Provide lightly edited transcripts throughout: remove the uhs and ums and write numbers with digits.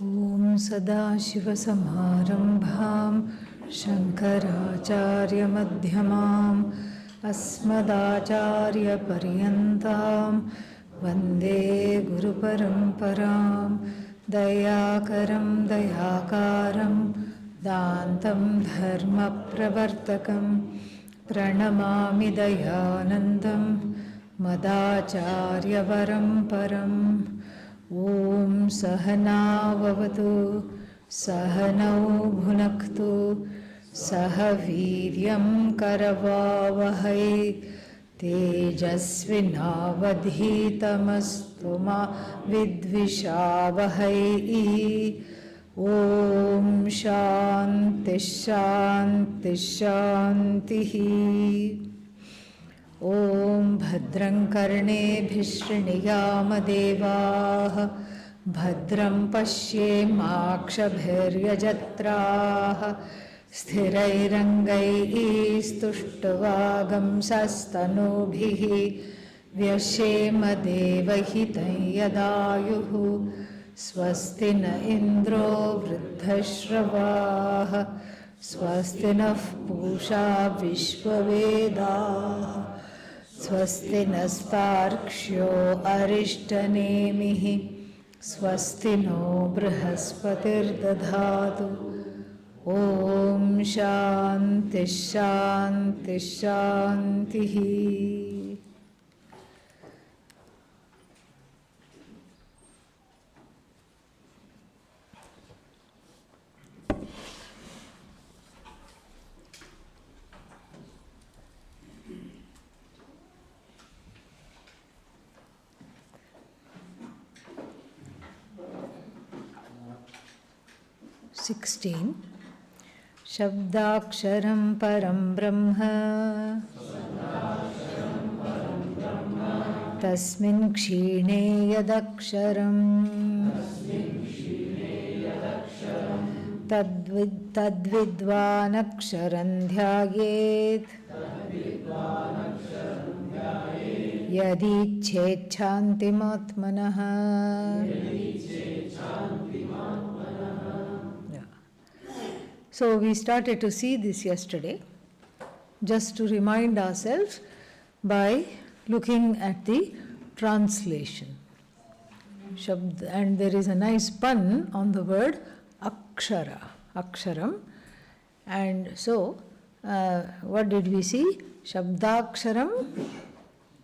Om Sadashivasamārambhām Shankarācārya-madhyamām Asmadācārya-paryantām Vande Guru-paraṁparām Dayākaram Dayākāram Dāntam Dharma-pravartakam Pranamāmi Dayānandam Madācārya-varamparam. Om Sahana Vavatu Sahanau Bhunaktu Sahaviryam Karavavahai Tejasvinavadhitamastu ma vidvishavahai. Om Shanti Shanti Shantihi. Om Bhadram Karnebhih Shriniyaama Devaah Bhadram Pashyemakshabhiryajatraah Sthirairangaistuštavagam sastanubhih Vyashema Devahitam Yadayuh Swasti na Indro Vruddhashravah Swasti nah Pusha Vishvavedah Swasti nastarkshyo arishtanemihi Swasti no brihaspati'r dadhatu. Om Shanti Shanti Shantihi. Shabdaksharam param brahma Tasmin kshine yadaksharam Tadvidvanaksharam dhyayet Yadichetchantimatmanah. So we started to see this yesterday, just to remind ourselves by looking at the translation. And there is a nice pun on the word akshara, aksharam. And so, what did we see? Shabdaksharam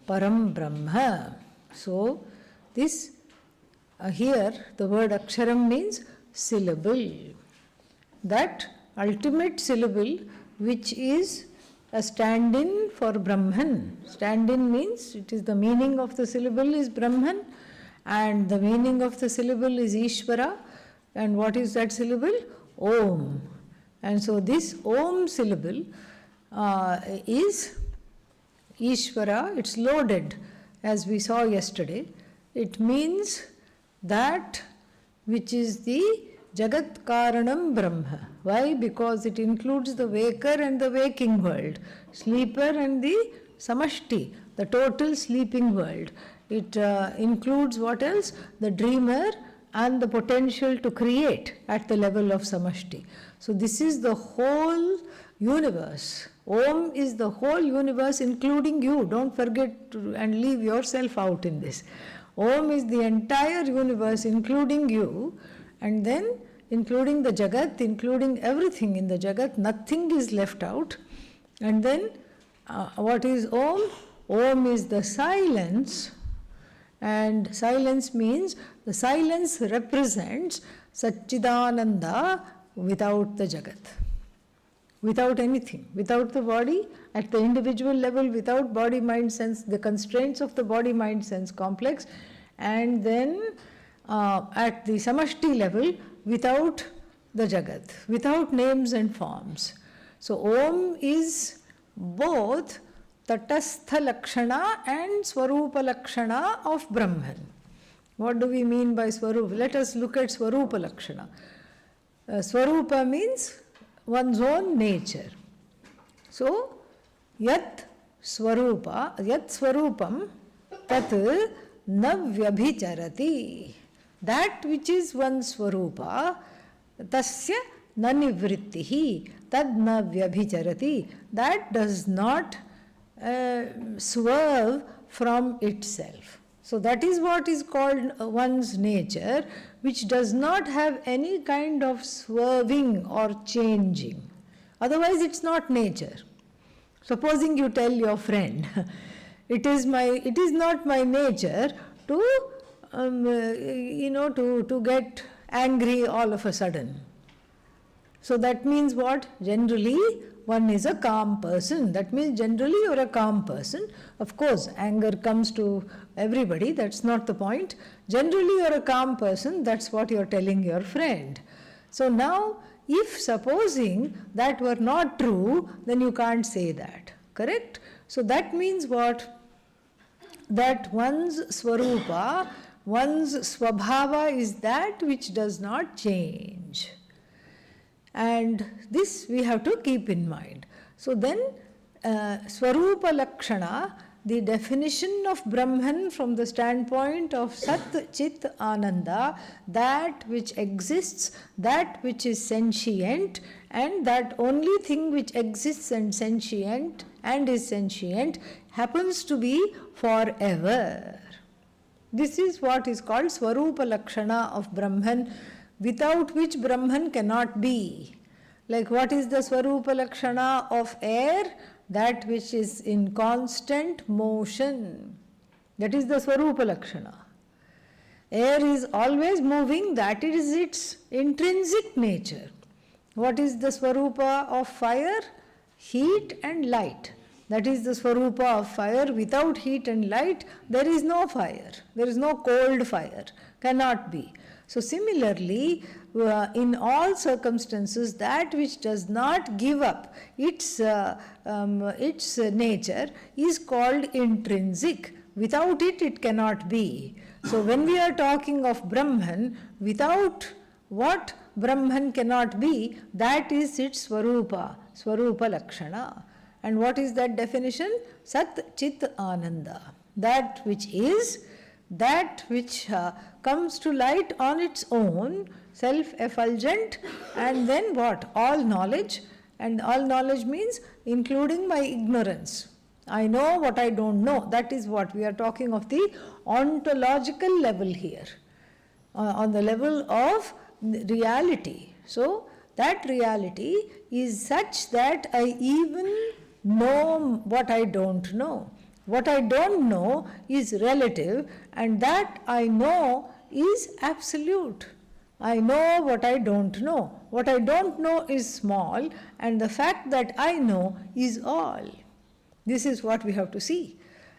param brahma. So, this here the word aksharam means syllable. That ultimate syllable which is a stand-in for Brahman. Stand-in means it is the meaning of the syllable is Brahman and the meaning of the syllable is Ishvara. And what is that syllable? Om. And so this Om syllable is Ishvara. It's loaded, as we saw yesterday. It means that which is the Jagat Karanam Brahma. Why? Because it includes the waker and the waking world, sleeper and the samashti, the total sleeping world. It includes what else? The dreamer and the potential to create at the level of samashti. So this is the whole universe. Om is the whole universe including you. Don't forget and leave yourself out in this. Om is the entire universe including you. And then including the Jagat, including everything in the Jagat, nothing is left out. And then what is Om? Om is the silence, and silence means the silence represents Satchidananda without the Jagat. Without anything, without the body, at the individual level, without body, mind, sense, the constraints of the body, mind, sense complex, and then at the samashti level, without the Jagat, without names and forms. So Om is both Tatastha Lakshana and Swarupa Lakshana of Brahman. What do we mean by Swarupa? Let us look at Swarupa Lakshana. Swarupa means one's own nature. So, Yat Swarupam Tat na vyabhicharati. that which is one Swarupa, tasya na nivrittihi, tad na vyabhicharati, that does not swerve from itself. So that is what is called one's nature, which does not have any kind of swerving or changing. Otherwise it's not nature. Supposing you tell your friend, it is not my nature to to get angry all of a sudden. So that means what? Generally one is a calm person. That means generally you are a calm person. Of course, anger comes to everybody, that's not the point. Generally you are a calm person, that's what you are telling your friend. So now, if supposing that were not true, then you can't say that. Correct? So that means what? That one's Swarupa, one's Swabhava is that which does not change. And this we have to keep in mind. So then, Swarupa Lakshana, the definition of Brahman from the standpoint of Sat Chit Ananda, that which exists, that which is sentient, and that only thing which exists and is sentient happens to be forever. This is what is called Swarupa Lakshana of Brahman, without which Brahman cannot be. Like what is the Swarupa Lakshana of air? That which is in constant motion. That is the Swarupa Lakshana. Air is always moving, that is its intrinsic nature. What is the Swarupa of fire? Heat and light. That is the Swarupa of fire. Without heat and light, there is no fire. There is no cold fire. Cannot be. So similarly, in all circumstances, that which does not give up its nature is called intrinsic. Without it, it cannot be. So when we are talking of Brahman, without what Brahman cannot be, that is its Swarupa, Swarupa Lakshana. And what is that definition? Sat Chit Ananda. That which is, that which comes to light on its own, self-effulgent, and then what? All knowledge. And all knowledge means including my ignorance. I know what I don't know. That is what we are talking of, the ontological level here, on the level of reality. So that reality is such that I even know what I don't know. What I don't know is relative, and that I know is absolute. I know what I don't know. What I don't know is small, and the fact that I know is all. This is what we have to see.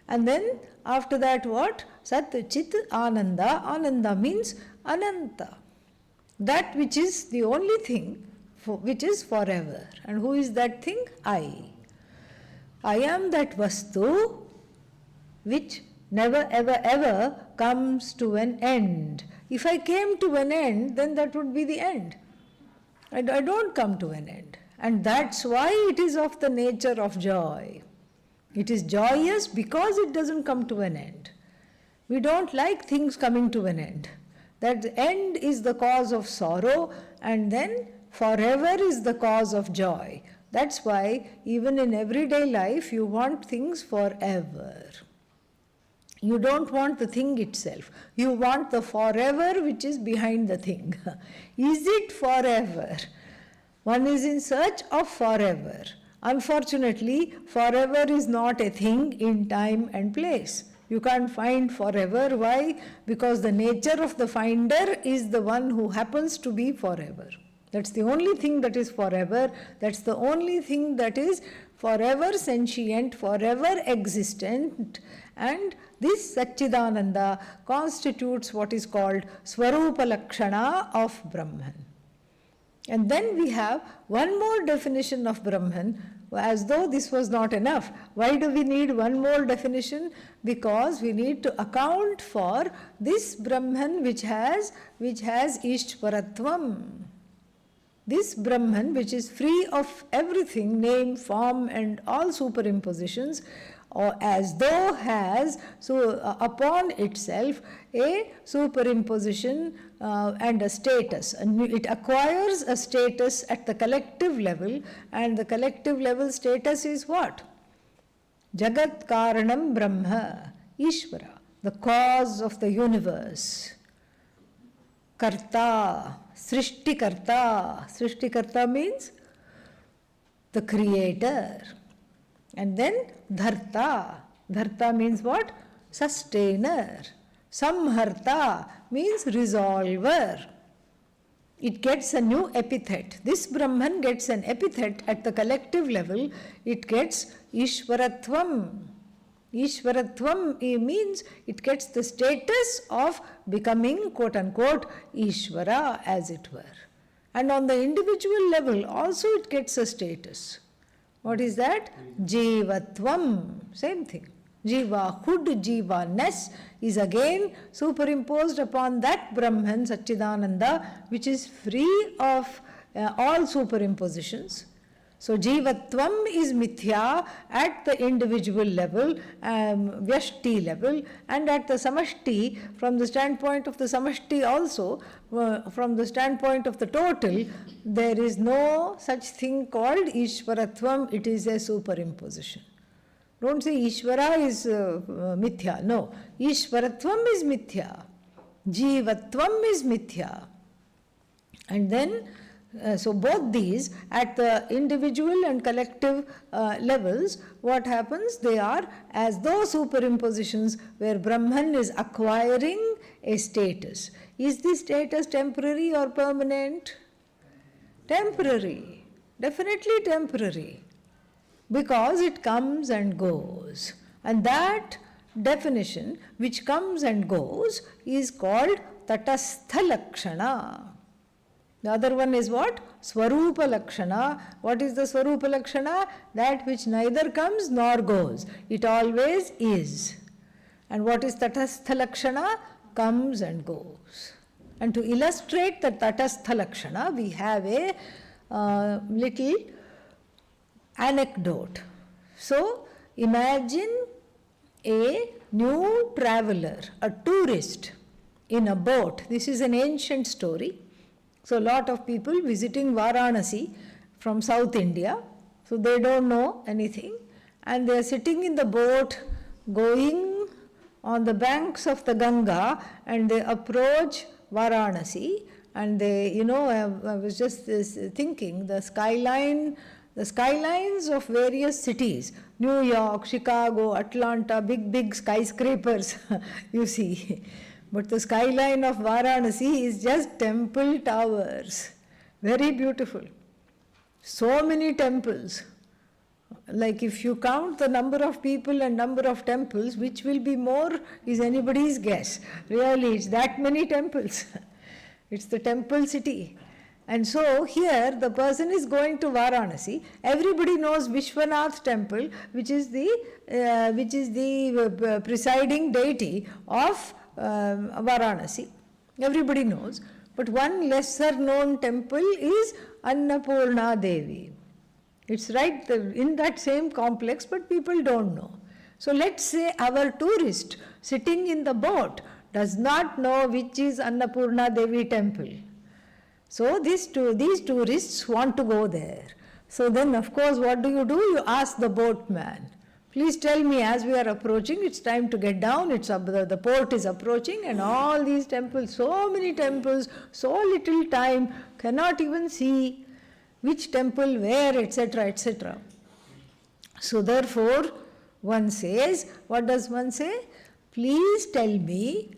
And then after that what? Sat Chit Ananda. Ananda means Ananta. That which is the only thing which is forever. And who is that thing? I. I am that Vastu which never ever ever comes to an end. If I came to an end, then that would be the end. I don't come to an end. And that's why it is of the nature of joy. It is joyous because it doesn't come to an end. We don't like things coming to an end. That end is the cause of sorrow, and then forever is the cause of joy. That's why even in everyday life you want things forever. You don't want the thing itself. You want the forever which is behind the thing. Is it forever? One is in search of forever. Unfortunately, forever is not a thing in time and place. You can't find forever. Why? Because the nature of the finder is the one who happens to be forever. That's the only thing that is forever. That's the only thing that is forever sentient, forever existent. And this Satchidananda constitutes what is called Swarupa Lakshana of Brahman. And then we have one more definition of Brahman, as though this was not enough. Why do we need one more definition? Because we need to account for this Brahman which has Ishvaratvam. This Brahman which is free of everything, name, form and all superimpositions, or as though has upon itself a superimposition and a status. It acquires a status at the collective level, and the collective level status is what? Jagat Karanam Brahma, Ishvara, the cause of the universe. Karta, Srishtikarta. Srishtikarta means the creator. And then Dharta. Dharta means what? Sustainer. Samharta means resolver. It gets a new epithet. This Brahman gets an epithet at the collective level. It gets Ishvaratvam. Ishvaratvam means it gets the status of becoming quote unquote Ishvara, as it were. And on the individual level also it gets a status. What is that? Jivatvam. Same thing. Jivahood, jivaness is again superimposed upon that Brahman, Satchidananda, which is free of all superimpositions. So Jivatvam is mithya at the individual level, Vyashti level, and at the Samashti, from the standpoint of the Samashti also, from the standpoint of the total, there is no such thing called Ishvaratvam, it is a superimposition. Don't say Ishvara is mithya, no. Ishvaratvam is mithya, Jivatvam is mithya. And then so both these at the individual and collective levels, what happens? They are as though superimpositions where Brahman is acquiring a status. Is this status temporary or permanent? Temporary. Definitely temporary. Because it comes and goes. And that definition which comes and goes is called Tatastha Lakshana. The other one is what? Swarupa Lakshana. What is the Swarupa Lakshana? That which neither comes nor goes. It always is. And what is Tatastha Lakshana? Comes and goes. And to illustrate the Tatastha Lakshana, we have a little anecdote. So, imagine a new traveler, a tourist in a boat. This is an ancient story. So, a lot of people visiting Varanasi from South India, so they don't know anything, and they are sitting in the boat going on the banks of the Ganga, and they approach Varanasi, and they, I was just thinking, the skylines of various cities, New York, Chicago, Atlanta, big skyscrapers, you see. But the skyline of Varanasi is just temple towers. Very beautiful. So many temples. Like if you count the number of people and number of temples, which will be more is anybody's guess. Really, it's that many temples. It's the temple city. And so here the person is going to Varanasi. Everybody knows Vishwanath temple, which is the presiding deity of Varanasi. Everybody knows. But one lesser known temple is Annapurna Devi. It's right in that same complex, but people don't know. So let's say our tourist sitting in the boat does not know which is Annapurna Devi temple. So these tourists want to go there. So then of course what do? You ask the boatman. Please tell me, as we are approaching, it's time to get down, the port is approaching, and all these temples, so many temples, so little time, cannot even see which temple, where, etc., etc. So therefore, one says, what does one say? Please tell me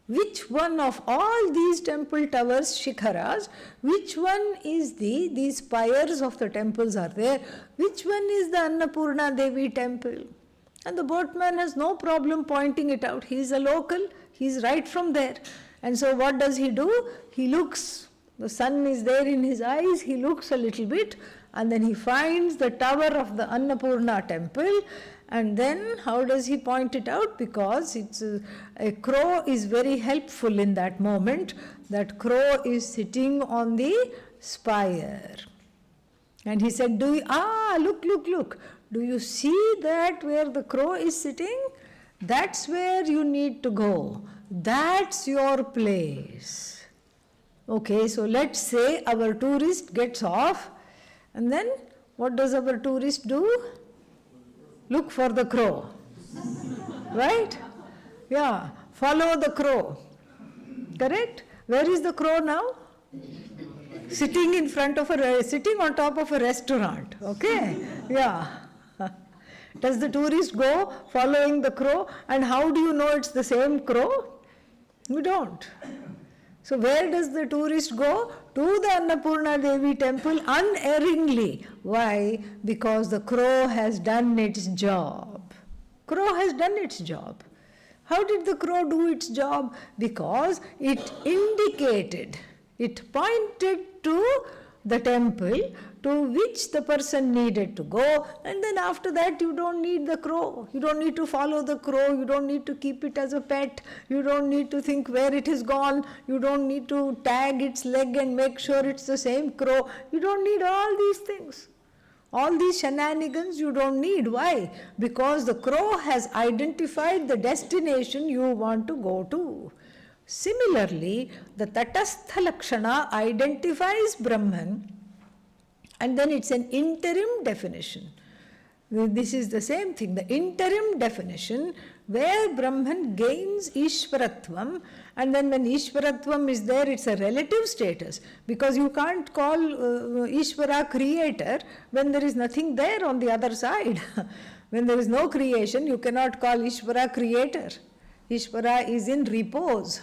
which one of all these temple towers, shikharas, which one is these spires of the temples are there, which one is the Annapurna Devi temple? And the boatman has no problem pointing it out. He is a local, he is right from there. And so what does he do? He looks, the sun is there in his eyes, he looks a little bit, and then he finds the tower of the Annapurna temple. And then how does he point it out? Because it's a crow is very helpful in that moment. That crow is sitting on the spire. And he said, look. Do you see that where the crow is sitting? That's where you need to go. That's your place. Okay, so let's say our tourist gets off, and then what does our tourist do? Look for the crow. Right? Yeah, follow the crow. Correct? Where is the crow now? Sitting sitting on top of a restaurant. Okay? Yeah. Does the tourist go following the crow? And how do you know it's the same crow? You don't. So where does the tourist go? To the Annapurna Devi temple unerringly. Why? Because the crow has done its job. Crow has done its job. How did the crow do its job? Because it indicated, it pointed to the temple to which the person needed to go, and then after that you don't need the crow. You don't need to follow the crow. You don't need to keep it as a pet. You don't need to think where it has gone. You don't need to tag its leg and make sure it's the same crow. You don't need all these things. All these shenanigans you don't need. Why? Because the crow has identified the destination you want to go to. Similarly, the Tatastha Lakshana identifies Brahman, and then it's an interim definition. This is the same thing, the interim definition where Brahman gains Ishvaratvam, and then when Ishvaratvam is there, it's a relative status, because you can't call Ishvara creator when there is nothing there on the other side. When there is no creation, you cannot call Ishvara creator. Ishvara is in repose.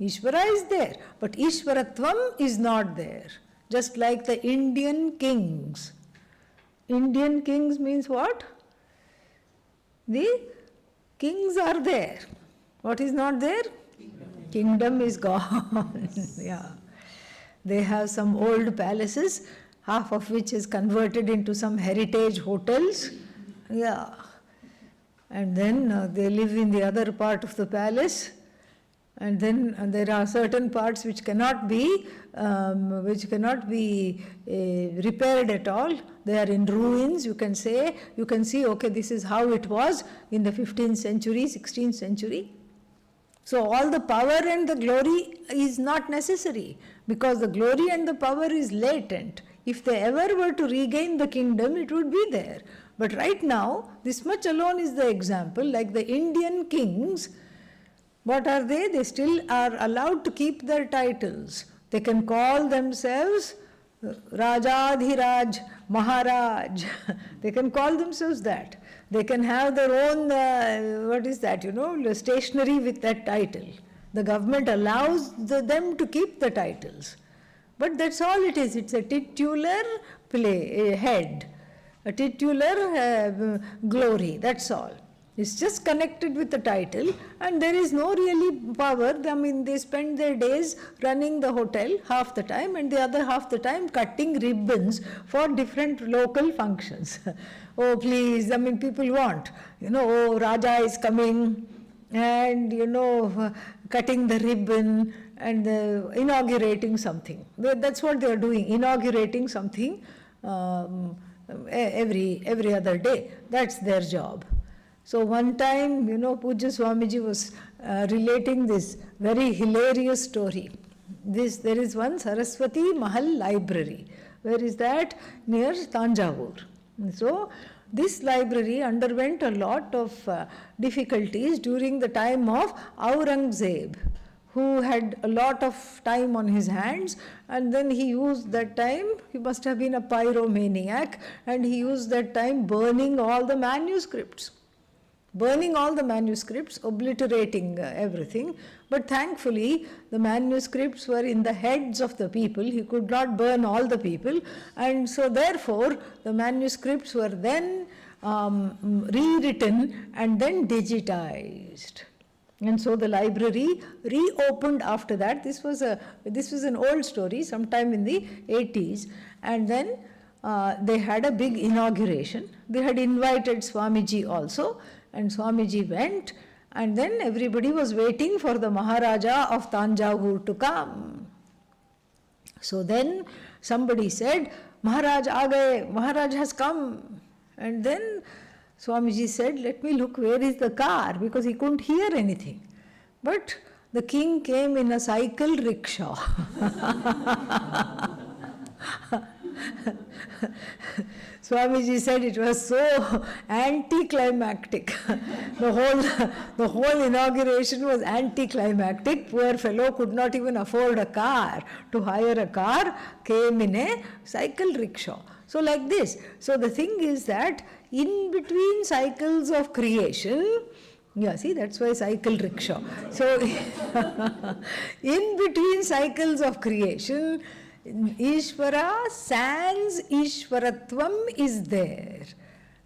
Ishvara is there, but Ishvaratvam is not there. Just like the Indian kings. Indian kings means what? The kings are there. What is not there? Kingdom is gone. Yeah. They have some old palaces, half of which is converted into some heritage hotels. Yeah. And then they live in the other part of the palace. And then there are certain parts which cannot be repaired at all. They are in ruins. You can see, okay, this is how it was in the 15th century, 16th century. So all the power and the glory is not necessary, because the glory and the power is latent. If they ever were to regain the kingdom, it would be there. But right now, this much alone is the example, like the Indian kings. What are they? They still are allowed to keep their titles. They can call themselves Rajadhiraj, Maharaj. They can call themselves that. They can have their own, stationery with that title. The government allows them to keep the titles. But that's all it is. It's a titular head, a titular glory, that's all. It's just connected with the title, and there is no really power. I mean, they spend their days running the hotel half the time, and the other half the time cutting ribbons for different local functions. Oh, please, I mean, people want, oh, Raja is coming, and, cutting the ribbon and inaugurating something. That's what they are doing, inaugurating something every other day. That's their job. So one time, Pujya Swamiji was relating this very hilarious story. There is one Saraswati Mahal library. Where is that? Near Tanjavur. So this library underwent a lot of difficulties during the time of Aurangzeb, who had a lot of time on his hands, and then he used that time, he must have been a pyromaniac, and he used that time burning all the manuscripts. Obliterating everything. But thankfully, the manuscripts were in the heads of the people. He could not burn all the people. And so therefore, the manuscripts were then rewritten and then digitized. And so the library reopened after that. This was an old story, sometime in the 80s. And then they had a big inauguration. They had invited Swamiji also. And Swamiji went, and then everybody was waiting for the Maharaja of Tanjavur to come. So then somebody said, Maharaj aa gaye, Maharaj has come. And then Swamiji said, let me look, where is the car? Because he couldn't hear anything. But the king came in a cycle rickshaw. Swamiji said it was so anticlimactic. The whole inauguration was anticlimactic. Poor fellow could not even afford a car. To hire a car, came in a cycle rickshaw. So like this. So the thing is that in between cycles of creation, yeah, see, that's why cycle rickshaw. So in between cycles of creation, Ishvara sans Ishvaratvam is there,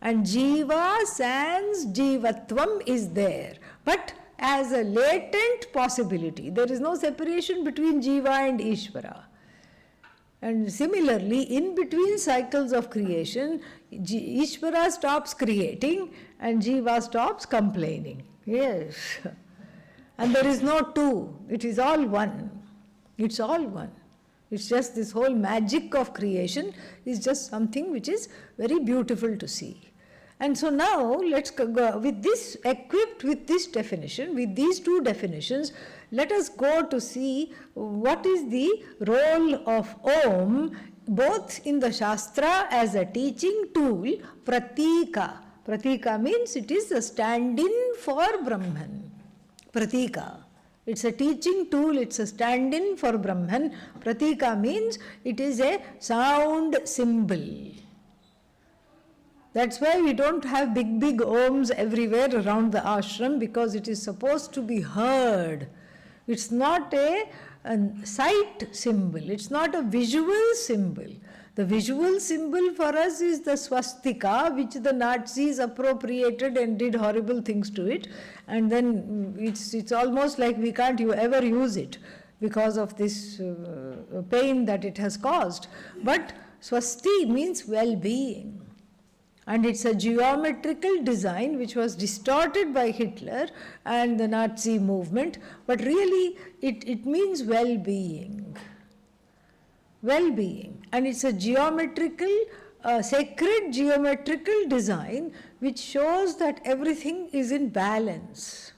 and Jiva sans Jivatvam is there, but as a latent possibility. There is no separation between Jiva and Ishvara. And similarly, in between cycles of creation, Ishvara stops creating and Jiva stops complaining. Yes. And there is no two. It is all one. It's all one. It's just this whole magic of creation is just something which is very beautiful to see. And so now let's go with this, equipped with this definition, with these two definitions, let us go to see what is the role of Om both in the Shastra as a teaching tool, Pratika. Pratika means it is a stand-in for Brahman. Pratika. It's a teaching tool, it's a stand-in for Brahman. Pratika means it is a sound symbol. That's why we don't have big Oms everywhere around the ashram, because it is supposed to be heard. It's not a sight symbol, it's not a visual symbol. The visual symbol for us is the swastika, which the Nazis appropriated and did horrible things to it. And then it's almost like we can't ever use it because of this pain that it has caused. But swasti means well-being. And it's a geometrical design which was distorted by Hitler and the Nazi movement. But really, it means well-being. Well-being. And it's a geometrical, sacred geometrical design which shows that everything is in balance.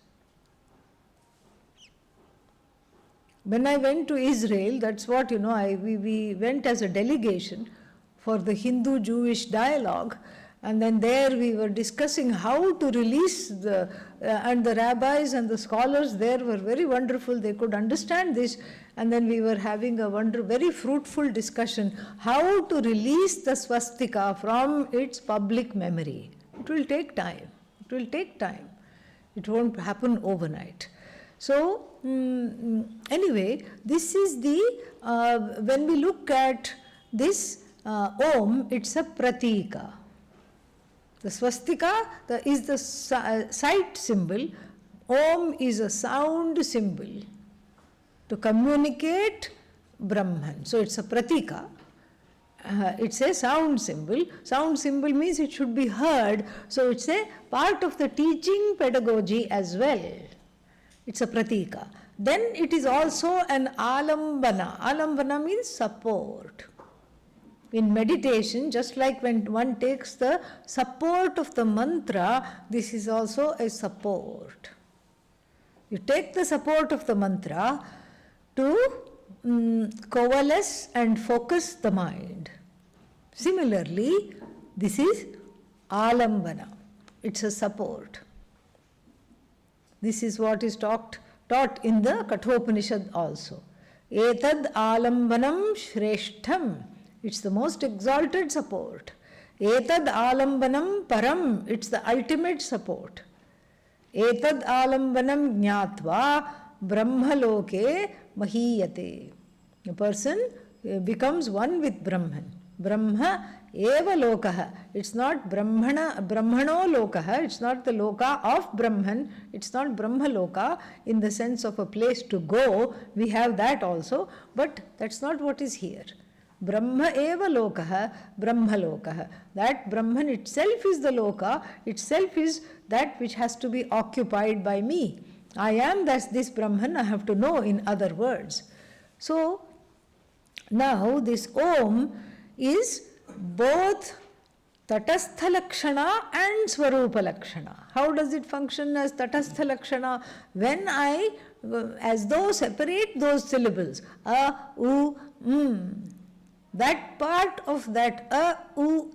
When I went to Israel, that's what, we went as a delegation for the Hindu-Jewish dialogue, and then there we were discussing how to release and the rabbis and the scholars there were very wonderful, they could understand this, and then we were having a very fruitful discussion how to release the swastika from its public memory. It will take time. It will take time. It won't happen overnight. So, anyway, this is when we look at this Om, it's a pratika. The swastika is the sight symbol. Om is a sound symbol to communicate Brahman. So it's a pratika. It's a sound symbol. Sound symbol means it should be heard. So it's a part of the teaching pedagogy as well. It's a pratika. Then it is also an alambana. Alambana means support. In meditation, just like when one takes the support of the mantra, this is also a support. You take the support of the mantra to coalesce and focus the mind. Similarly, this is alambana. It's a support. This is what is taught in the Kathopanishad also. Etad alambanam shreshtham. It's the most exalted support. Etad alambanam param. It's the ultimate support. Etad alambanam jnatva brahmaloke mahiyate. A person becomes one with Brahman. Brahma eva lokaha. It's not brahmano lokaha. It's not the loka of Brahman. It's not Brahma loka in the sense of a place to go. We have that also. But that's not what is here. Brahma eva lokaha, Brahma lokaha. That Brahman itself is the loka, itself is that which has to be occupied by me. I am this Brahman, I have to know, in other words. So, now this Om is both Tatastha Lakshana and Swarupa Lakshana. How does it function as Tatastha Lakshana? When I, as though separate those syllables, a, u, that part of that a, u,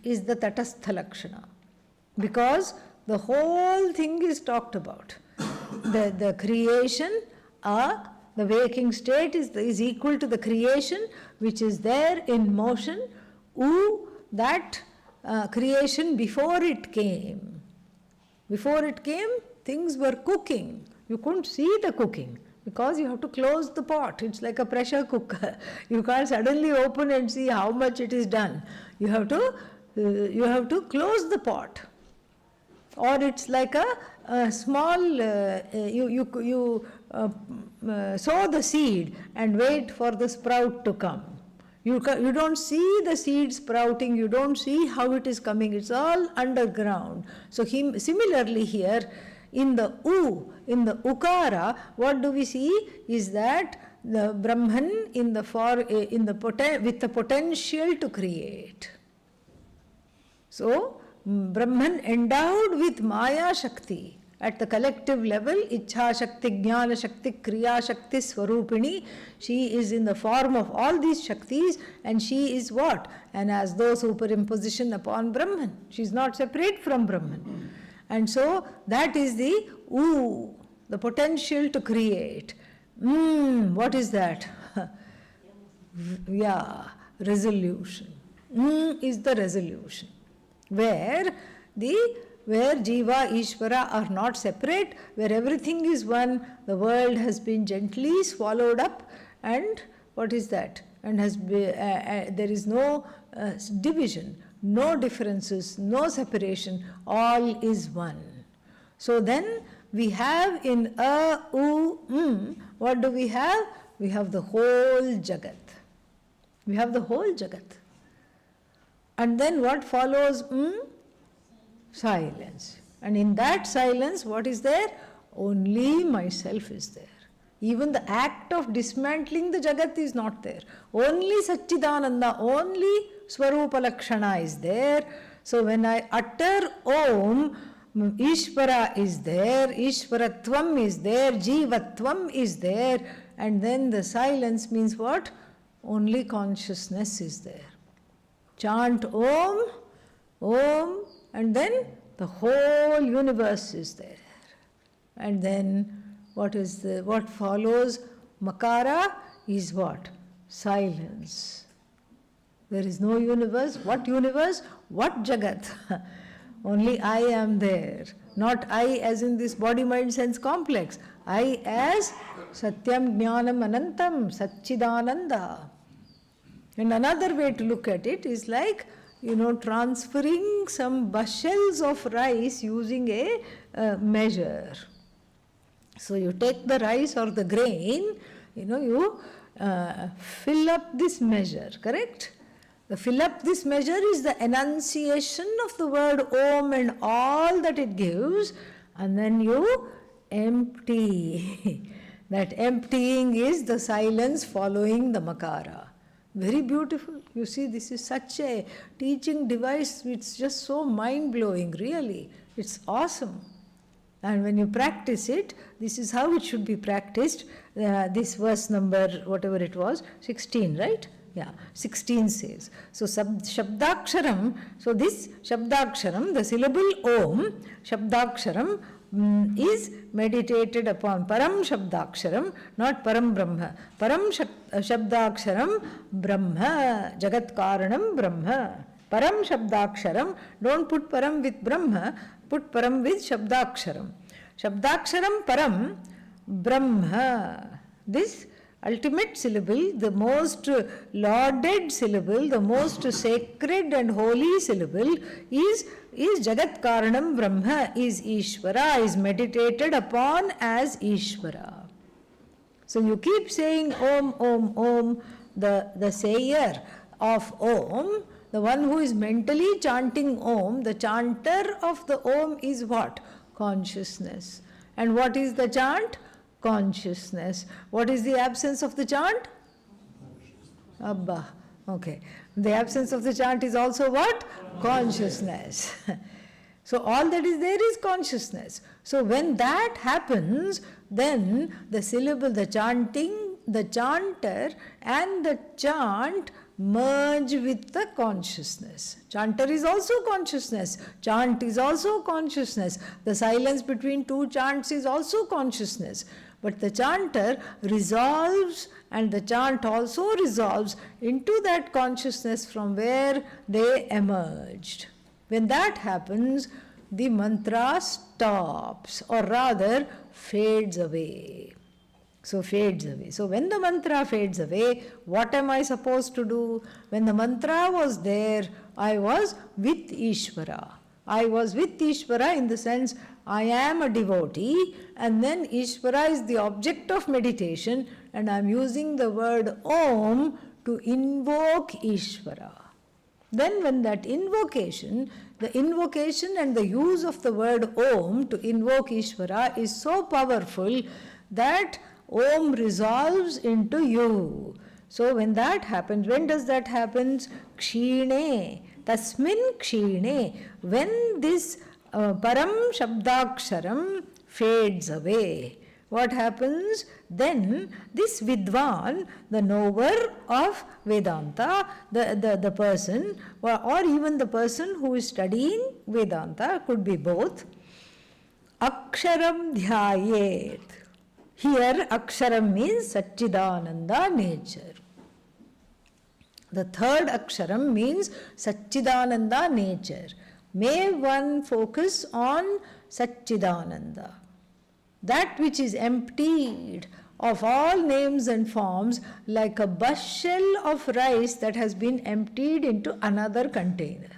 is the Tatastha Lakshana. Because the whole thing is talked about. The creation, the waking state is equal to the creation which is there in motion. U, that creation before it came. Before it came, things were cooking. You couldn't see the cooking because you have to close the pot. It's like a pressure cooker. You can't suddenly open and see how much it is done. You have to close the pot. Or it's like a small, you sow the seed and wait for the sprout to come. You don't see the seed sprouting, you don't see how it is coming, it's all underground. So similarly here, in the U, in the Ukara, what do we see is that the Brahman with the potential to create. So, Brahman endowed with Maya Shakti. At the collective level, Ichha Shakti, Jnana Shakti, Kriya Shakti, Swarupini, she is in the form of all these Shaktis, and she is what? And as though superimposition upon Brahman. She is not separate from Brahman. And so, that is the U, the potential to create. What is that? Yeah, resolution. Is the resolution. Where Jiva, Ishvara are not separate, where everything is one, the world has been gently swallowed up, and what is that? And there is no division, no differences, no separation, all is one. So then we have in A, U, what do we have? We have the whole Jagat. We have the whole Jagat. And then what follows? Silence. And in that silence, what is there? Only myself is there. Even the act of dismantling the Jagat is not there. Only Satchidananda, only Swarupa Lakshana is there. So when I utter Om, Ishvara is there, Ishvaratvam is there, Jivatvam is there, and then the silence means what? Only consciousness is there. Chant Om, Om, and then the whole universe is there. And then what follows? Makara is what? Silence. There is no universe. What universe? What Jagat? Only I am there. Not I as in this body, mind, sense complex. I as Satyam, Jnanam, Anantam, Satchidananda. And another way to look at it is like, transferring some bushels of rice using a measure. So you take the rice or the grain, you fill up this measure, correct? The fill up this measure is the enunciation of the word Om and all that it gives, and then you empty. That emptying is the silence following the Makara. Very beautiful. You see, this is such a teaching device, it's just so mind-blowing, really. It's awesome. And when you practice it, this is how it should be practiced. This verse number, whatever it was, 16, right? Yeah, 16 says. So, Shabdaksharam, so this Shabdaksharam, the syllable Om, Shabdaksharam, is meditated upon. Param Shabdaksharam, not Param Brahma. Param Shabdaksharam, Brahma, Jagat Karanam, Brahma. Param Shabdaksharam, don't put Param with Brahma, put Param with Shabdaksharam. Shabdaksharam Param, Brahma. This ultimate syllable, the most lauded syllable, the most sacred and holy syllable is Jagat Karanam Brahma, is Ishvara, is meditated upon as Ishvara. So you keep saying Om, Om, Om, the sayer of Om, the one who is mentally chanting Om, the chanter of the Om is what? Consciousness. And what is the chant? Consciousness. What is the absence of the chant? Abba. Okay. The absence of the chant is also what? Consciousness. So all that is there is consciousness. So when that happens, then the syllable, the chanting, the chanter and the chant merge with the consciousness. Chanter is also consciousness. Chant is also consciousness. The silence between two chants is also consciousness. But the chanter resolves and the chant also resolves into that consciousness from where they emerged. When that happens, the mantra stops, or rather fades away. So fades away. So when the mantra fades away, what am I supposed to do? When the mantra was there, I was with Ishvara. I was with Ishvara in the sense I am a devotee, and then Ishvara is the object of meditation, and I am using the word Om to invoke Ishvara. Then when that invocation, the invocation and the use of the word Om to invoke Ishvara is so powerful that Om resolves into you. So when that happens, when does that happen? Kshine, tasmin kshine. When this param shabdaksharam fades away, what happens? Then this Vidwan, the knower of Vedanta, the person, or even the person who is studying Vedanta, could be both, aksharam dhyayet. Here aksharam means Satchidananda nature. The third aksharam means Satchidananda nature. May one focus on Satchidananda, that which is emptied of all names and forms, like a bushel of rice that has been emptied into another container.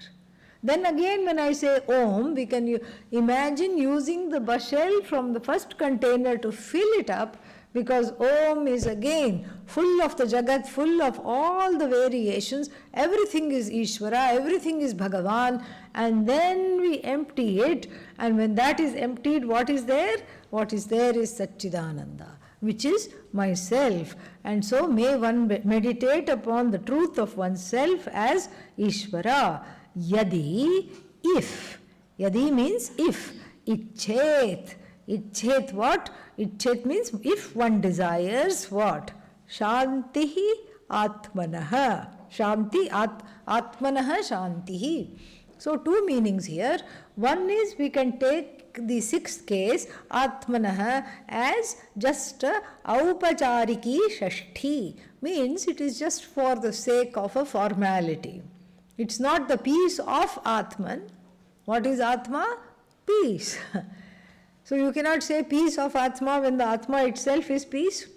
Then again, when I say Om, we can imagine using the bushel from the first container to fill it up, because Om is again full of the Jagat, full of all the variations. Everything is Ishvara, everything is Bhagavan, and then we empty it, and when that is emptied, what is there? What is there is Satchidananda, which is myself. And so may one meditate upon the truth of oneself as Ishvara. Yadi, if. Yadi means if. Icchet. Icchet what? Icchet means if one desires what? Shantihi atmanaha. Shanti atmanaha shantihi. So two meanings here. One is we can take the sixth case, atmanaha, as just a aupachariki shashti. Means it is just for the sake of a formality. It's not the peace of Atman. What is Atma? Peace. So you cannot say peace of Atma when the Atma itself is peace.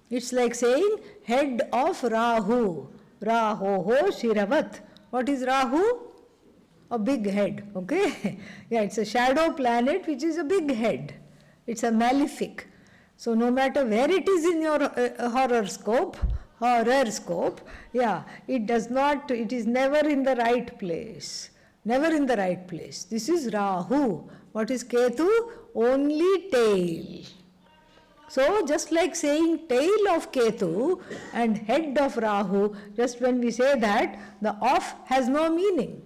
It's like saying head of Rahu. Rahoho Shiravat. What is Rahu? A big head. Okay? Yeah, it's a shadow planet which is a big head. It's a malefic. So no matter where it is in your horoscope, yeah, it is never in the right place. Never in the right place. This is Rahu. What is Ketu? Only tail. So just like saying tail of Ketu and head of Rahu, just when we say that, the off has no meaning.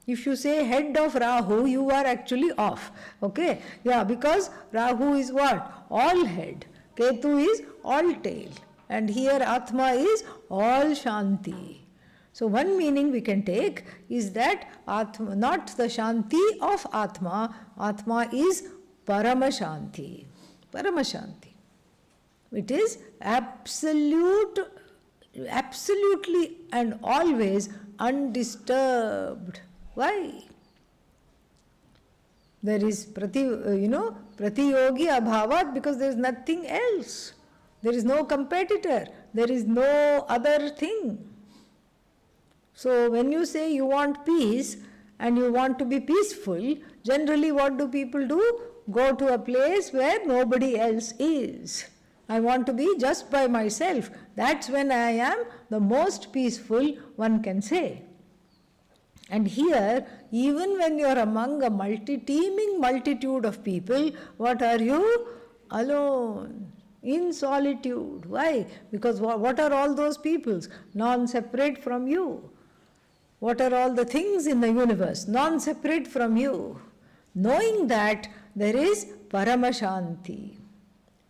If you say head of Rahu, you are actually off. Okay? Yeah, because Rahu is what? All head. Ketu is all tail. And here Atma is all Shanti. So one meaning we can take is that Atma, not the Shanti of Atma, Atma is Parama Shanti. Parama Shanti. It is absolutely and always undisturbed. Why? There is pratiyogi abhavat, because there is nothing else. There is no competitor. There is no other thing. So when you say you want peace and you want to be peaceful, generally what do people do? Go to a place where nobody else is. I want to be just by myself. That's when I am the most peaceful, one can say. And here, even when you are among a teeming multitude of people, what are you? Alone. In solitude. Why? Because what are all those peoples? Non-separate from you. What are all the things in the universe? Non-separate from you. Knowing that there is Paramashanti.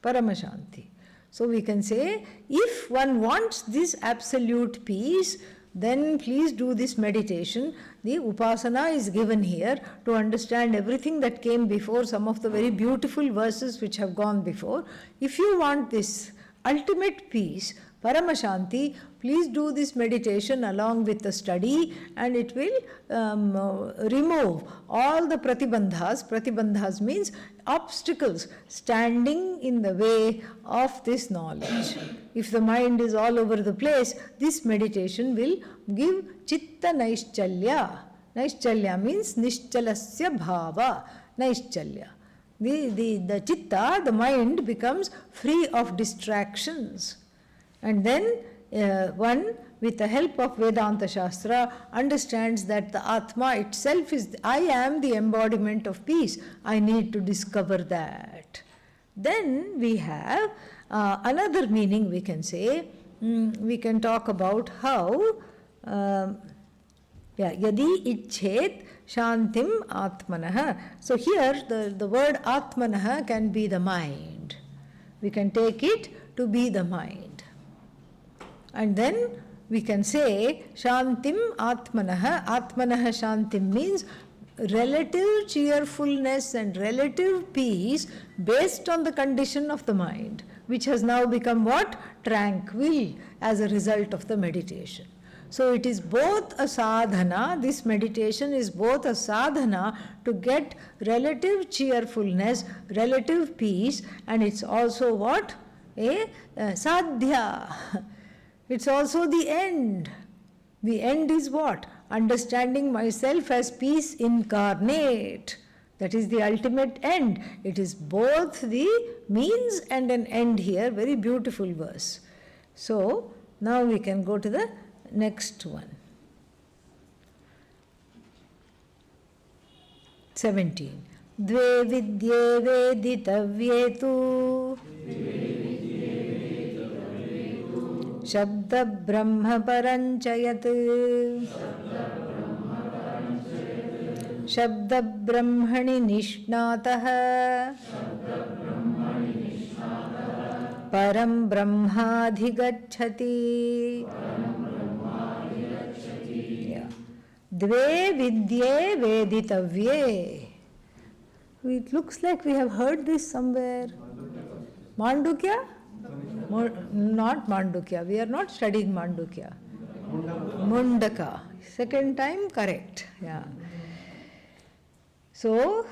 Paramashanti. So we can say, if one wants this absolute peace, then please do this meditation. The upasana is given here to understand everything that came before, some of the very beautiful verses which have gone before. If you want this ultimate peace, Paramashanti, please do this meditation along with the study, and it will remove all the pratibandhas. Pratibandhas means obstacles standing in the way of this knowledge. If the mind is all over the place, this meditation will give chitta naishchalya. Naishchalya means nishchalasya bhava. Naishchalya. The chitta, the mind, becomes free of distractions. And then one, with the help of Vedanta Shastra, understands that the Atma itself is, I am the embodiment of peace. I need to discover that. Then we have another meaning we can say. We can talk about how yadi icchet shantim atmanah. So here the word atmanah can be the mind. We can take it to be the mind. And then we can say shantim atmanah. Atmanah shantim means relative cheerfulness and relative peace based on the condition of the mind, which has now become what? Tranquil as a result of the meditation. So it is both a sadhana, this meditation is both a sadhana to get relative cheerfulness, relative peace, and it's also what? A sadhya. It's also the end. The end is what? Understanding myself as peace incarnate. That is the ultimate end. It is both the means and an end here. Very beautiful verse. So, now we can go to the next one. 17. Dve vidye veditavye tu Shabda Brahma Paranchayat Shabda Brahmani Nishnatah Param Brahmadhigacchati. Dve vidye veditavye. It looks like we have heard this somewhere. Mandukya? Not Mandukya. We are not studying Mandukya. Mundaka. Second time, correct. Yeah. So,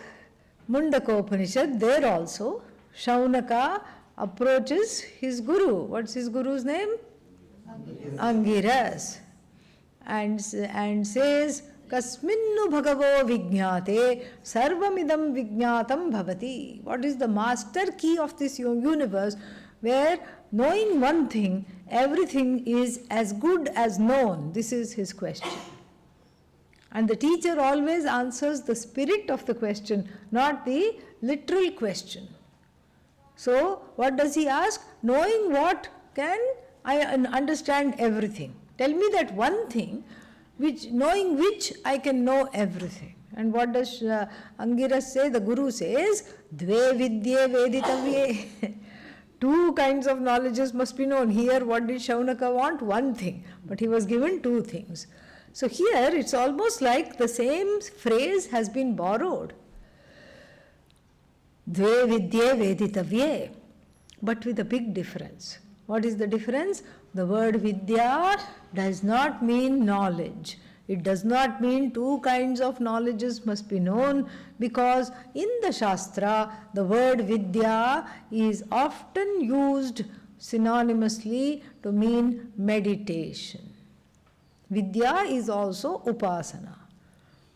Mundaka Upanishad, there also, Shaunaka approaches his guru. What's his guru's name? Angiras. And says, Kasminnu bhagavo vijñāte sarvamidam vijñātam bhavati. What is the master key of this universe, where knowing one thing, everything is as good as known? This is his question. And the teacher always answers the spirit of the question, not the literal question. So, what does he ask? Knowing what can I understand everything? Tell me that one thing, knowing which I can know everything. And what does Angiras say? The Guru says, Dve vidye veditavye. Two kinds of knowledges must be known. Here, what did Shaunaka want? One thing. But he was given two things. So here, it's almost like the same phrase has been borrowed. Dve vidye veditavye. But with a big difference. What is the difference? The word vidya does not mean knowledge. It does not mean two kinds of knowledges must be known, because in the Shastra, the word vidya is often used synonymously to mean meditation. Vidya is also upasana.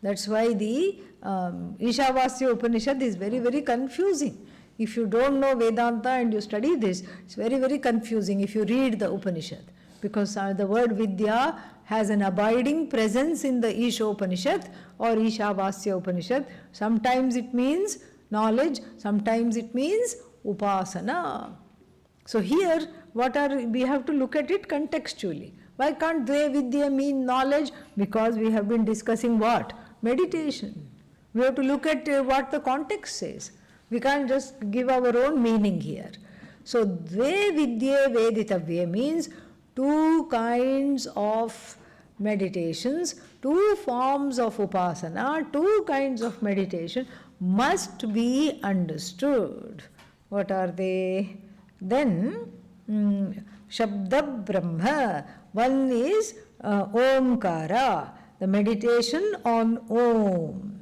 That's why the Ishavasya Upanishad is very, very confusing. If you don't know Vedanta and you study this, it's very, very confusing if you read the Upanishad. Because the word Vidya has an abiding presence in the Isha Upanishad or Ishavasya Upanishad. Sometimes it means knowledge, sometimes it means upasana. So here, we have to look at it contextually. Why can't Dve Vidya mean knowledge? Because we have been discussing what? Meditation. We have to look at what the context says. We can't just give our own meaning here. So Dve Vidya Veditavya means two kinds of meditations, two forms of upasana, two kinds of meditation must be understood. What are they? Then Shabda Brahma. One is Omkara, the meditation on Om.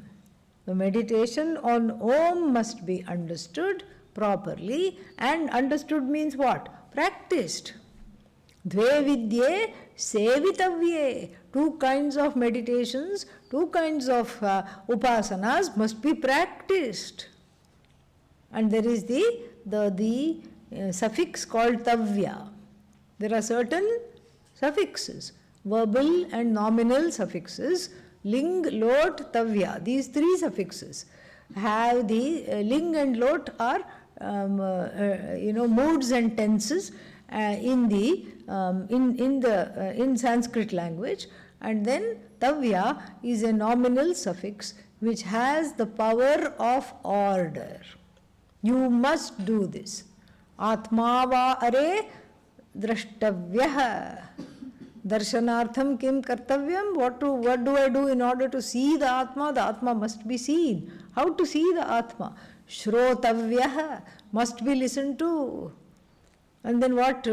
The meditation on Om must be understood properly, and understood means what? Practiced. Dve Vidye Sevitavye. Two kinds of meditations, two kinds of upasanas must be practiced. And there is the suffix called tavya. There are certain suffixes, verbal and nominal suffixes, ling, lot, tavya. These three suffixes have the ling and lot are moods and tenses in Sanskrit language, and then tavya is a nominal suffix which has the power of order. You must do this. Atma va are drashtavyah. Darshanartham kim kartavyam. What do I do in order to see the Atma? The Atma must be seen. How to see the Atma? Shrotavyah, must be listened to. And then what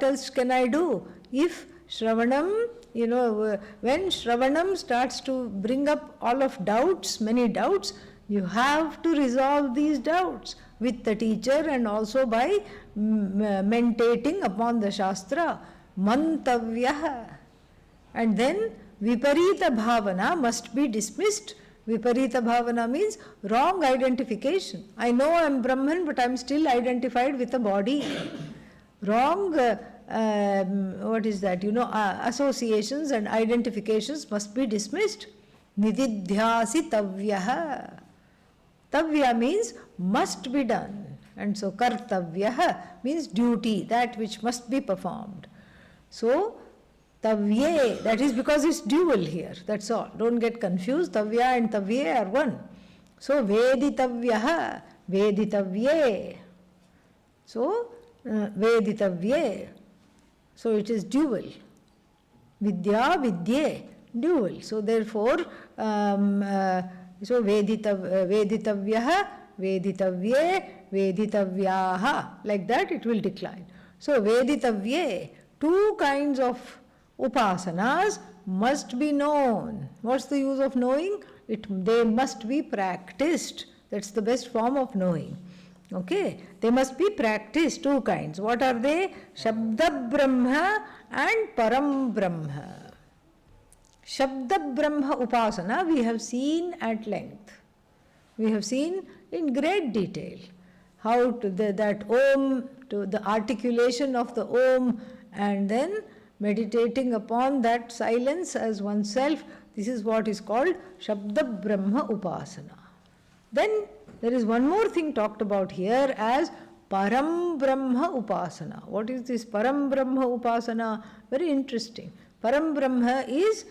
else can I do? If Shravanam, when Shravanam starts to bring up all of doubts, many doubts, you have to resolve these doubts with the teacher and also by meditating upon the Shastra. Mantavyah. And then Viparita Bhavana must be dismissed. Viparita Bhavana means wrong identification. I know I am Brahman, but I am still identified with a body. Wrong, associations and identifications must be dismissed. Nididhyasi tavyah. Tavya means must be done. And so kartavyah means duty, that which must be performed. So tavye, that is because it's dual here, that's all. Don't get confused. Tavya and tavye are one. So veditavyah, veditavye. So veditavye. So it is dual. Vidya, vidye, dual. So therefore, veditavyah, veditavye, veditavyaha. Like that it will decline. So veditavye, two kinds of upasanas must be known. What's the use of knowing? They must be practiced. That's the best form of knowing. Okay, they must be practiced, two kinds. What are they? Shabda Brahma and Param Brahma. Shabda Brahma upasana we have seen at length. We have seen in great detail how to that Om, to the articulation of the Om, and then meditating upon that silence as oneself. This is what is called Shabda Brahma Upasana. Then there is one more thing talked about here as Param Brahma Upasana. What is this Param Brahma Upasana? Very interesting. Param Brahma is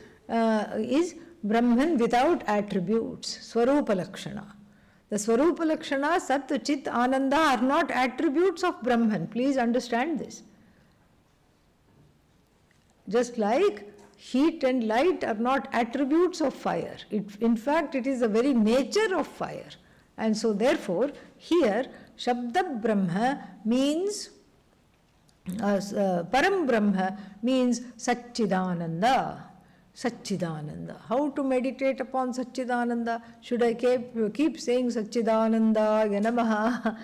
Brahman without attributes, Swarupa Lakshana. The Swarupa Lakshana, Sat, Chit, Ananda are not attributes of Brahman. Please understand this. Just like heat and light are not attributes of fire. In fact, it is the very nature of fire. And so therefore, here, Shabda Brahma means, Param Brahma means Satchidananda. Satchidananda. How to meditate upon Satchidananda? Should I keep saying Satchidananda Yanamaha?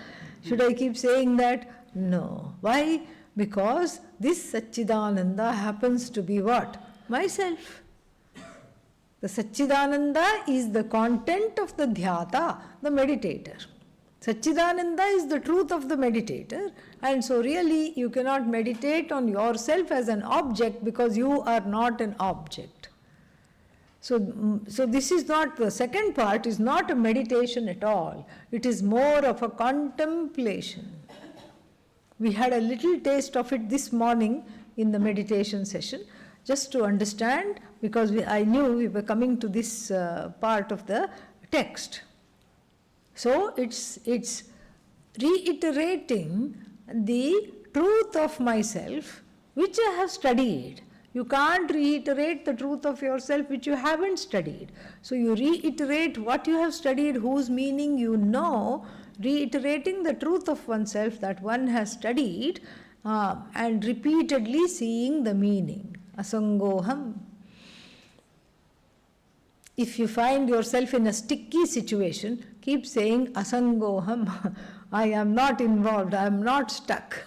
Should I keep saying that? No. Why? Because this Satchidananda happens to be what? Myself. The Satchidananda is the content of the dhyata, the meditator. Satchidananda is the truth of the meditator, and so really you cannot meditate on yourself as an object because you are not an object. So this is not, the second part is not a meditation at all. It is more of a contemplation. We had a little taste of it this morning in the meditation session, just to understand, because I knew we were coming to this part of the text. So it's reiterating the truth of myself, which I have studied. You can't reiterate the truth of yourself which you haven't studied. So you reiterate what you have studied, whose meaning you know, reiterating the truth of oneself that one has studied, and repeatedly seeing the meaning. Asangoham. If you find yourself in a sticky situation, keep saying Asangoham. I am not involved, I am not stuck.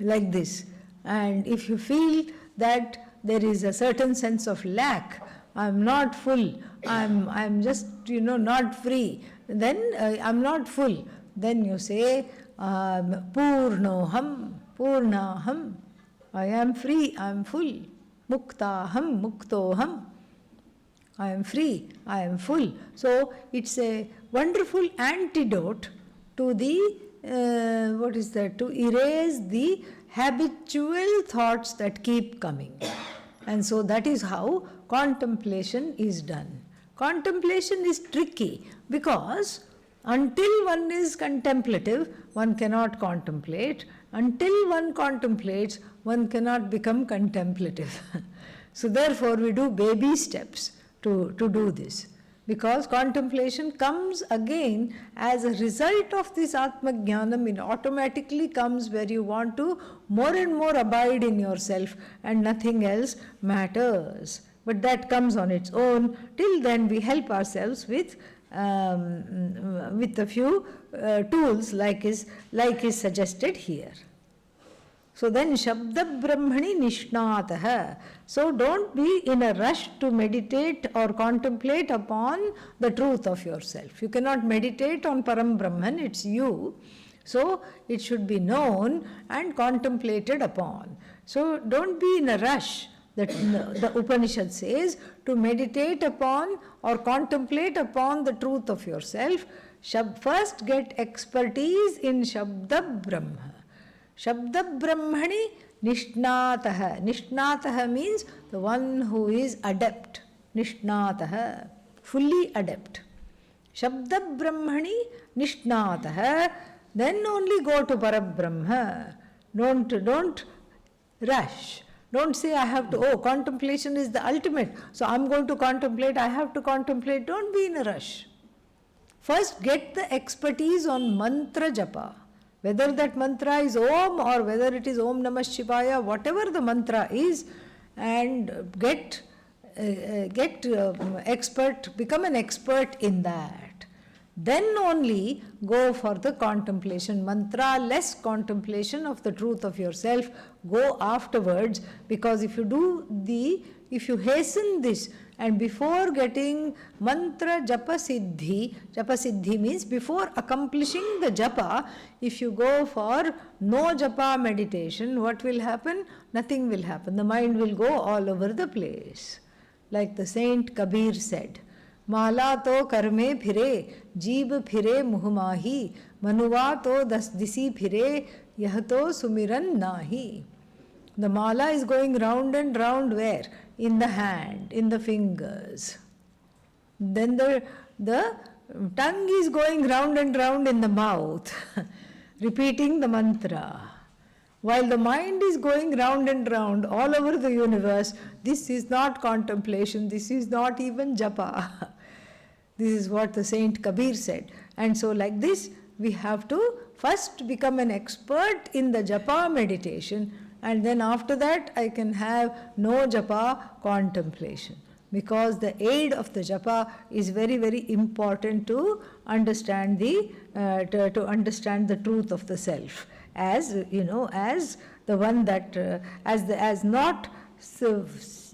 Like this. And if you feel that there is a certain sense of lack, I am not full, I am just not free, then I am not full, then you say Purnoham, Purnaham, I am free, I am full. Muktaham, Muktoham, I am free, I am full. So it's a wonderful antidote to the to erase the habitual thoughts that keep coming. And so that is how contemplation is done. Contemplation is tricky because until one is contemplative, one cannot contemplate. Until one contemplates, one cannot become contemplative. So therefore we do baby steps to do this. Because contemplation comes again as a result of this Atma Jnanam. It automatically comes where you want to more and more abide in yourself and nothing else matters. But that comes on its own. Till then we help ourselves with a few tools like is suggested here. So then Shabda Brahmani Nishnataha. So don't be in a rush to meditate or contemplate upon the truth of yourself. You cannot meditate on Param Brahman, it's you. So it should be known and contemplated upon. So don't be in a rush. That the Upanishad says to meditate upon or contemplate upon the truth of yourself. First get expertise in Shabda Brahma. Shabda Brahmani Nishnataha. Nishnataha means the one who is adept. Nishnataha, fully adept. Shabda Brahmani Nishnataha. Then only go to Parabrahma. Don't rush. Don't say I have to, contemplation is the ultimate. So I'm going to contemplate, I have to contemplate. Don't be in a rush. First get the expertise on mantra japa. Whether that mantra is Om or whether it is Om Namah Shivaya, whatever the mantra is, and get expert, become an expert in that. Then only go for the contemplation, mantra-less contemplation of the truth of yourself. Go afterwards, because if you hasten this, and before getting mantra japa siddhi means before accomplishing the japa, if you go for no japa meditation, what will happen? Nothing will happen. The mind will go all over the place. Like the Saint Kabir said, Mala to karme phire, jeeb phire muhmahi, manuva to disi phire, yah to sumiran nahi. The mala is going round and round where? In the hand, in the fingers. Then the tongue is going round and round in the mouth, repeating the mantra. While the mind is going round and round all over the universe, this is not contemplation, this is not even japa. This is what the Saint Kabir said. And so like this, we have to first become an expert in the japa meditation, and then after that I can have no japa contemplation. Because the aid of the japa is very, very important to understand the truth of the self, as as the one that as not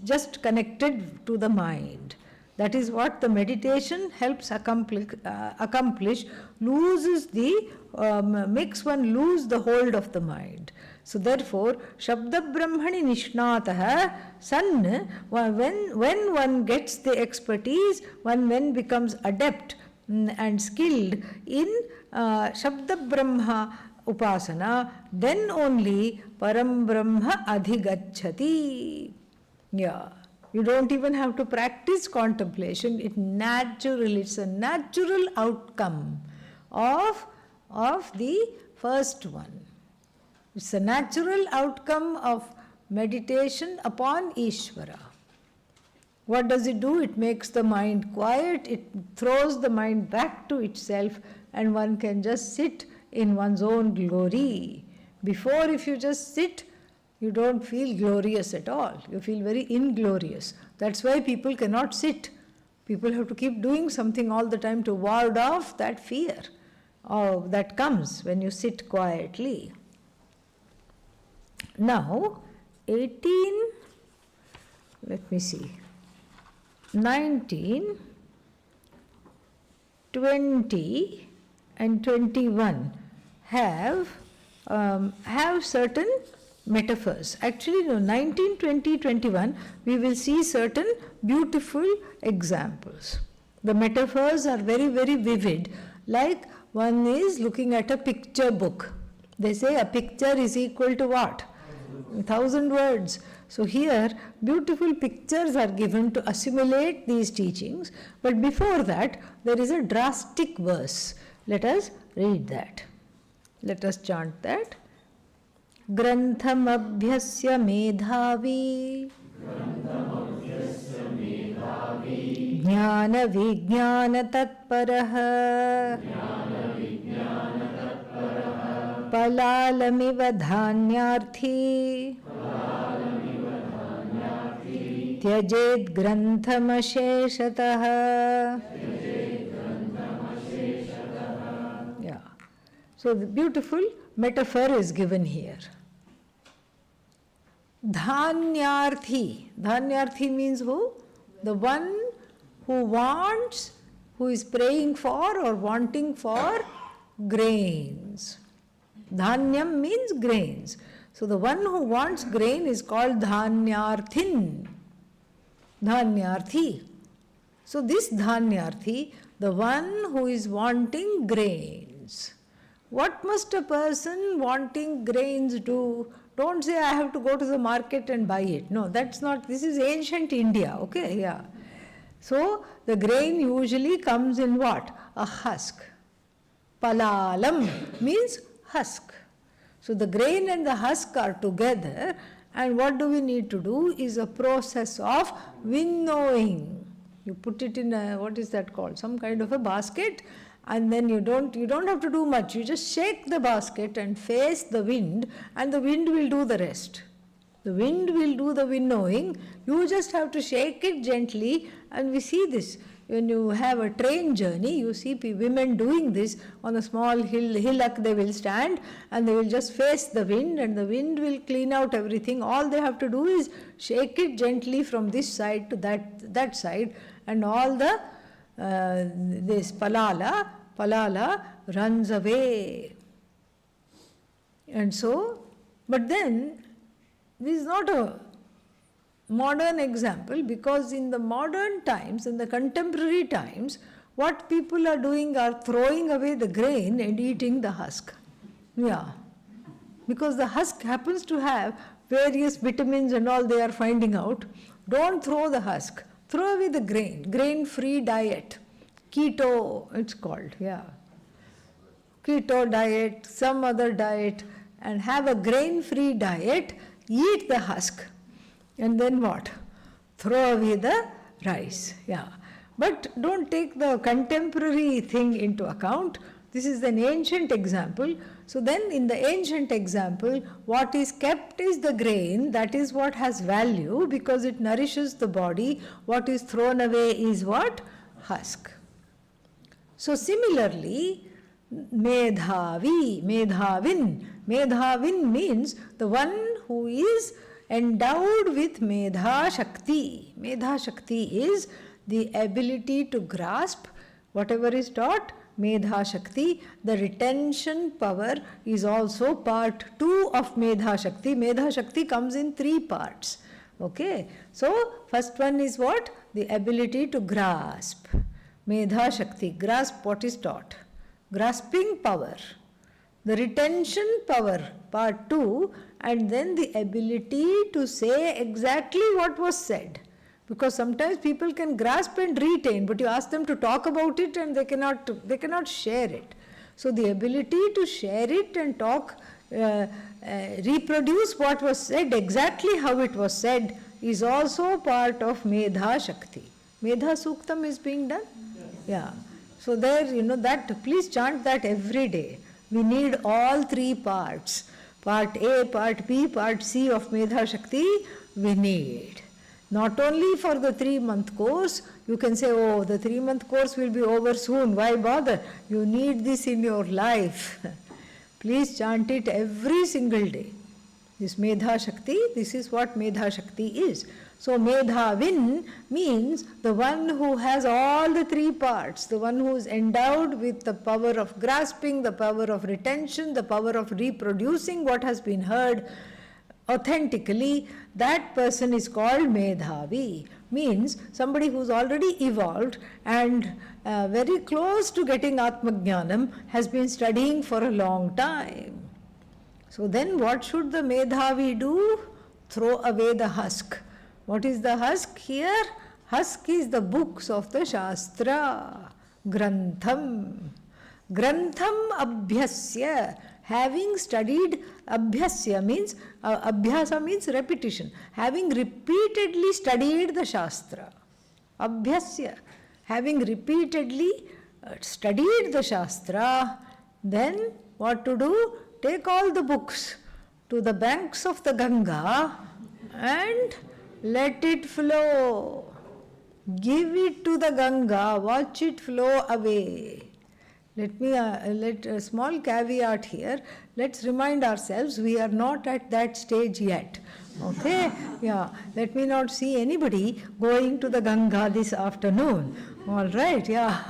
just connected to the mind. That is what the meditation helps accomplish, makes one lose the hold of the mind. So therefore, Shabda Brahmani Nishnataha, San, when one gets the expertise, one becomes adept and skilled in Shabda Brahma upasana, then only Param Brahma adhigacchati. Yeah. You don't even have to practice contemplation. It's a natural outcome of the first one. It's a natural outcome of meditation upon Ishvara. What does it do? It makes the mind quiet, it throws the mind back to itself, and one can just sit in one's own glory. Before, if you just sit, you don't feel glorious at all. You feel very inglorious. That's why people cannot sit. People have to keep doing something all the time to ward off that fear that comes when you sit quietly. Now, 19, 20 and 21 have certain metaphors. Actually, no, 19, 20, 21, we will see certain beautiful examples. The metaphors are very, very vivid. Like one is looking at a picture book. They say a picture is equal to what? 1,000 words. So here, beautiful pictures are given to assimilate these teachings. But before that, there is a drastic verse. Let us read that. Let us chant that. Grantham abhyasya medhavi Jnana vijnana tatparaha Palalamiva dhanyarthi Tyajed grantham asheshatah. Yeah. So the beautiful metaphor is given here. Dhanyarthi. Dhanyarthi means who? The one who wants, who is praying for or wanting for grains. Dhanyam means grains. So the one who wants grain is called dhanyarthin. Dhanyarthi. So this dhanyarthi, the one who is wanting grains. What must a person wanting grains do? Don't say I have to go to the market and buy it. No, that's not, this is ancient India, okay, yeah. So the grain usually comes in what? A husk. Palalam means husk. So the grain and the husk are together, and what do we need to do is a process of winnowing. You put it in a, what is that called? Some kind of a basket, and then you don't have to do much. You just shake the basket and face the wind, and the wind will do the rest. The wind will do the winnowing. You just have to shake it gently, and we see this. When you have a train journey, you see women doing this on a small hillock. They will stand and they will just face the wind, and the wind will clean out everything. All they have to do is shake it gently from this side to that side, and all the this palala runs away. And so, but then this is not a modern example, because in the modern times, in the contemporary times, what people are doing are throwing away the grain and eating the husk. Yeah. Because the husk happens to have various vitamins and all they are finding out. Don't throw the husk. Throw away the grain. Grain-free diet. Keto, it's called, yeah. Keto diet, some other diet, and have a grain-free diet, eat the husk. And then what? Throw away the rice. Yeah. But don't take the contemporary thing into account. This is an ancient example. So then in the ancient example, what is kept is the grain. That is what has value because it nourishes the body. What is thrown away is what? Husk. So similarly, medhavin. Medhavin means the one who is endowed with Medha Shakti. Medha Shakti is the ability to grasp whatever is taught. Medha Shakti, the retention power, is also part 2 of Medha Shakti. Medha Shakti comes in 3 parts. Okay, so first one is what? The ability to grasp. Medha Shakti, grasp what is taught. Grasping power. the retention power, part 2, and then the ability to say exactly what was said. Because sometimes people can grasp and retain, but you ask them to talk about it and they cannot share it. So the ability to share it and talk, reproduce what was said exactly how it was said, is also part of Medha Shakti. Medha Suktam is being done? Yeah. So there, that, please chant that every day. We need all 3 parts. Part A, Part B, Part C of Medha Shakti, we need. Not only for the 3-month course, you can say, oh, the 3-month course will be over soon, why bother? You need this in your life. Please chant it every single day. This Medha Shakti, this is what Medha Shakti is. So Medhavin means the one who has all the 3 parts, the one who is endowed with the power of grasping, the power of retention, the power of reproducing what has been heard authentically. That person is called Medhavi. Means somebody who's already evolved and very close to getting Atmajnanam, has been studying for a long time. So then what should the Medhavi do? Throw away the husk. What is the husk here? Husk is the books of the Shastra. Grantham. Grantham abhyasya. Having studied, abhyasya means, abhyasa means repetition. Having repeatedly studied the Shastra. Abhyasya. Having repeatedly studied the Shastra, then what to do? Take all the books to the banks of the Ganga and let it flow. Give it to the Ganga, watch it flow away. Let a small caveat here. Let's remind ourselves we are not at that stage yet. Okay? Yeah. Let me not see anybody going to the Ganga this afternoon. All right? Yeah.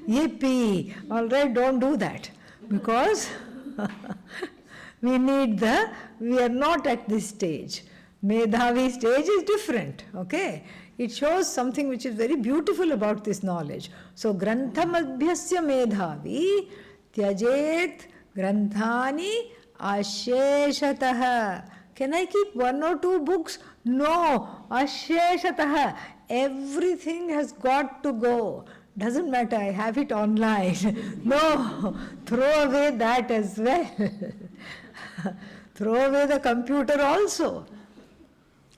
Yippee. All right, don't do that. Because we are not at this stage. Medhavi stage is different, okay? It shows something which is very beautiful about this knowledge. So, Grantham Adhyasya Medhavi Tyajet Granthani Asheshataha. Can I keep 1 or 2 books? No, Asheshataha. Everything has got to go. Doesn't matter, I have it online. No, throw away that as well. Throw away the computer also.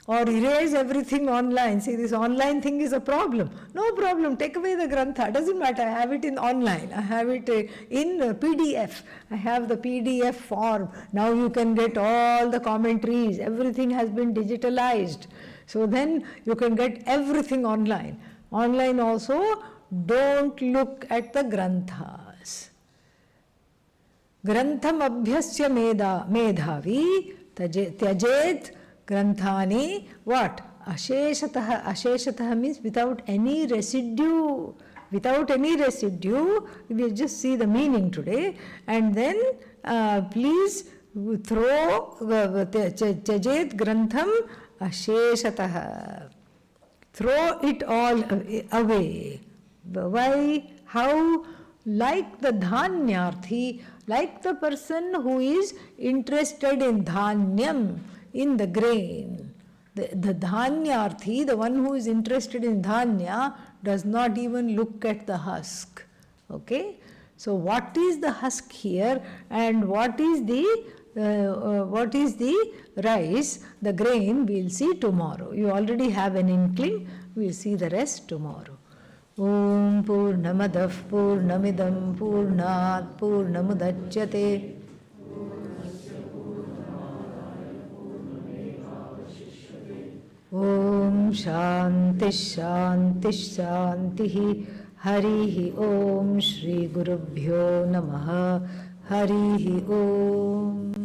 Or erase everything online. See, this online thing is a problem. No problem, take away the Grantha. Doesn't matter, I have it in online. I have it in PDF. I have the PDF form. Now you can get all the commentaries. Everything has been digitalized. So then you can get everything online. Online also, don't look at the Granthas. Grantham abhyasya medhavi tyajet Granthani, what? Asheshataha. Asheshataha means without any residue. Without any residue, we'll just see the meaning today. And then please throw Tyajet Grantham Asheshataha. Throw it all away. Why? How? Like the dhanyarthi, like the person who is interested in dhanyam, in the grain. The dhanyarthi, the one who is interested in dhanya, does not even look at the husk. Okay? So what is the husk here and what is the rice, the grain, we'll see tomorrow. You already have an inkling, we'll see the rest tomorrow. Om Purnamadav Purnamidam Purnat Purnamudachyate Om Shanti Shanti Shanti Harihi Om Shri Gurubhyo Namaha Harihi Om.